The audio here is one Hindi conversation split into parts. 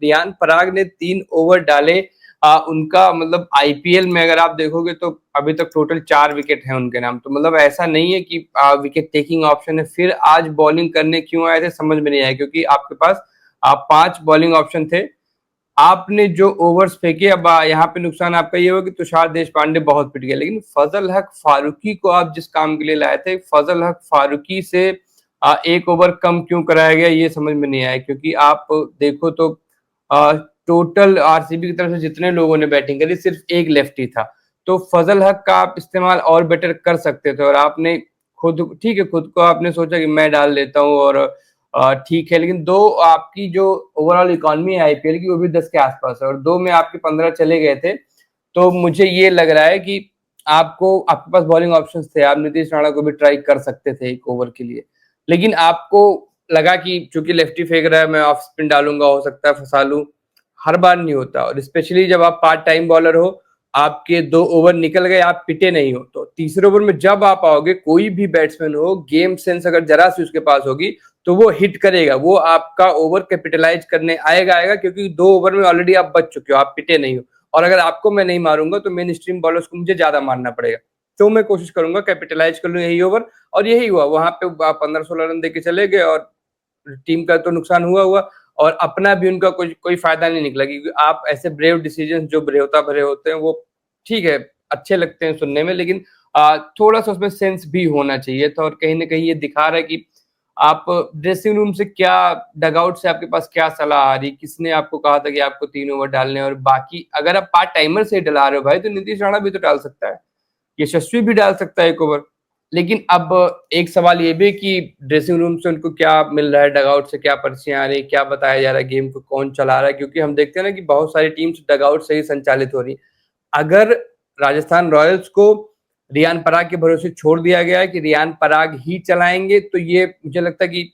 रियान पराग ने 3 ओवर डाले। उनका मतलब आईपीएल में अगर आप देखोगे तो अभी तक टोटल 4 विकेट हैं उनके नाम। तो मतलब ऐसा नहीं है कि विकेट टेकिंग ऑप्शन है। फिर आज बॉलिंग करने क्यों आए थे समझ में नहीं आया, क्योंकि आपके पास 5 बॉलिंग ऑप्शन थे। आपने जो ओवर्स फेंके, अब यहाँ पे नुकसान आपका ये हुआ कि तुषार देशपांडे बहुत पिट गए, लेकिन फजल हक फारूकी को आप जिस काम के लिए लाए थे, फजल हक फारूकी से 1 ओवर कम क्यों कराया गया ये समझ में नहीं आया। क्योंकि आप देखो तो टोटल आरसीबी की तरफ से जितने लोगों ने बैटिंग करी सिर्फ एक लेफ्टी था। तो फजल हक का आप इस्तेमाल और बेटर कर सकते थे, और आपने खुद ठीक है, खुद को आपने सोचा कि मैं डाल देता हूँ और ठीक है, लेकिन दो आपकी जो ओवरऑल इकोनॉमी है आईपीएल की वो भी 10 के आसपास है और 2 में आपके 15 चले गए थे। तो मुझे ये लग रहा है कि आपके पास बॉलिंग ऑप्शंस थे, आप नीतीश राणा को भी ट्राई कर सकते थे 1 ओवर के लिए, लेकिन आपको लगा कि चूंकि लेफ्टी फेंक रहा है मैं ऑफ स्पिन डालूंगा, हो सकता है फंसा लूं। हर बार नहीं होता, और स्पेशली जब आप पार्ट टाइम बॉलर हो, आपके 2 ओवर निकल गए, आप पिटे नहीं हो, तो तीसरे ओवर में जब आप आओगे, कोई भी बैट्समैन हो, गेम सेंस अगर जरा सी उसके पास होगी तो वो हिट करेगा, वो आपका ओवर कैपिटलाइज करने आएगा क्योंकि 2 ओवर में ऑलरेडी आप बच चुके हो, आप पिटे नहीं हो। और अगर आपको मैं नहीं मारूंगा तो मेन स्ट्रीम बॉलर्स को मुझे ज्यादा मारना पड़ेगा, तो मैं कोशिश करूंगा कैपिटलाइज कर लूं यही ओवर। और यही हुआ, वहां पे 15-16 रन देके चले गए और टीम का तो नुकसान हुआ और अपना भी उनका कोई फायदा नहीं निकला, क्योंकि आप ऐसे ब्रेव डिसीजन जो ब्रेवता भरे होते हैं वो ठीक है, अच्छे लगते हैं सुनने में, लेकिन थोड़ा सा उसमें सेंस भी होना चाहिए था। और कहीं ना कहीं ये दिखा रहा है कि आप ड्रेसिंग रूम से क्या, डगआउट से आपके पास क्या सलाह आ रही, किसने आपको कहा था कि आपको 3 ओवर डालने, और बाकी अगर आप पार्ट टाइमर से डला रहे हो भाई तो नीतीश राणा भी तो डाल सकता है, यशस्वी भी डाल सकता है 1 ओवर। लेकिन अब एक सवाल ये भी कि ड्रेसिंग रूम से उनको क्या मिल रहा है, डगआउट से क्या पर्चियां आ रही, क्या बताया जा रहा है, गेम को कौन चला रहा है, क्योंकि हम देखते हैं ना कि बहुत सारी टीम्स डगआउट से ही संचालित हो रही। अगर राजस्थान रॉयल्स को रियान पराग के भरोसे छोड़ दिया गया है कि रियान पराग ही चलाएंगे, तो ये मुझे लगता है कि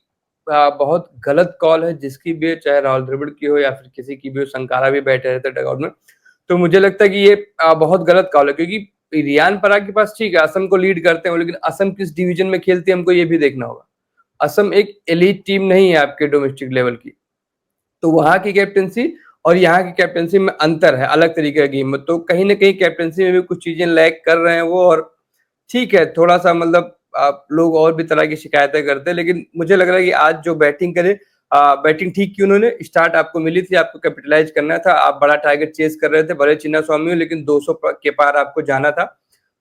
बहुत गलत कॉल है, जिसकी भी, चाहे राहुल द्रविड़ की हो या फिर किसी की भी हो, संकारा भी बैठे रहते डगआउट में। तो मुझे लगता है कि ये बहुत गलत कॉल है, क्योंकि रियान पराग के पास ठीक है, असम को लीड करते हैं, लेकिन असम किस डिवीजन में खेलती है हमको ये भी देखना होगा। असम एक एलीट टीम नहीं है आपके डोमेस्टिक लेवल की, तो वहां की कैप्टनसी और यहाँ की कैप्टनसी में अंतर है, अलग तरीके का गेम में। तो कहीं ना कहीं कैप्टनसी में भी कुछ चीजें लैग कर रहे हैं वो, और ठीक है, थोड़ा सा मतलब आप लोग और भी तरह की शिकायतें करते हैं, लेकिन मुझे लग रहा है कि आज जो बैटिंग करे, बैटिंग ठीक की उन्होंने, स्टार्ट आपको मिली थी, आपको कैपिटलाइज करना था, आप बड़ा टारगेट चेस कर रहे थे, भले चिन्ना स्वामी हो, लेकिन 200 के पार आपको जाना था,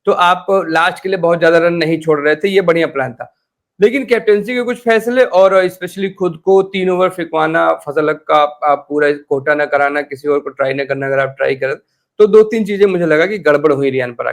तो आप लास्ट के लिए बहुत ज्यादा रन नहीं छोड़ रहे थे, ये बढ़िया प्लान था। लेकिन कैप्टेंसी के कुछ फैसले और स्पेशली खुद को 3 ओवर फेंकवाना, फजल हक का आप पूरा कोटा न कराना, किसी और को ट्राई न करना, अगर आप ट्राई करें तो 2-3 चीजें मुझे लगा कि गड़बड़ हुई रियान पराग।